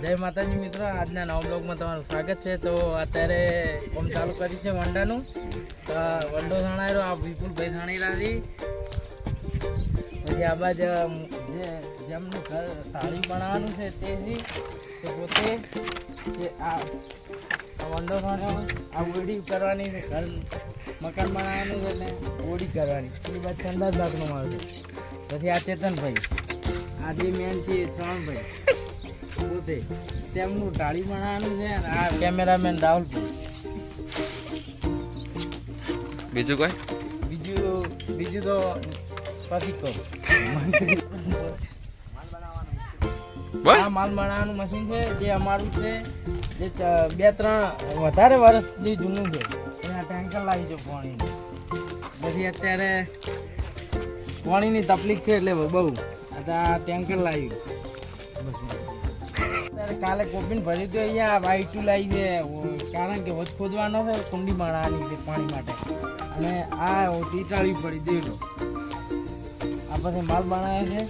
જય માતાજી મિત્રો, આજના નવા બ્લોગમાં તમારું સ્વાગત છે। તો અત્યારે કામ ચાલુ કરી છે વંડાનું। વંડો સણાયેલો આ વિપુલભાઈ સણીલાથી પછી આ બાજુ જેમનું ઘર થાળી બનાવવાનું છે તેથી તે પોતે જે આ વંડો સણ્યો આ ઓડી કરવાની છે, ઘર મકાન બનાવવાનું છે એટલે ઓડી કરવાની। એની બાદ ચંદાજ નાખનો મારું છે। પછી આ ચેતનભાઈ, આ જે મેન છે શ્રવણભાઈ પોતે તેમનું ટાળી બનાવવાનું છે। અને આ કેમેરામેન રાહુલભાઈ। બીજું કોઈ બીજું તો પછી કહો। આ માલ બનાવવાનું મશીન છે જે અમારું છે, જે 2-3 વધારે વર્ષથી જૂનું છે। એના ટેન્કર લાવી છે પાણીનું। પછી અત્યારે પાણીની તકલીફ છે એટલે બહુ આ ટેન્કર લાવ્યું। અત્યારે કાલે કોપીને ભરી તો અહીંયા વાઈટુ લાવી છે, કારણ કે વચ ખોદવાનો છે કુંડી બનાવવાની છે પાણી માટે। અને આ ટીટાળી પડી દેલો આ પછી માલ બનાવે છે।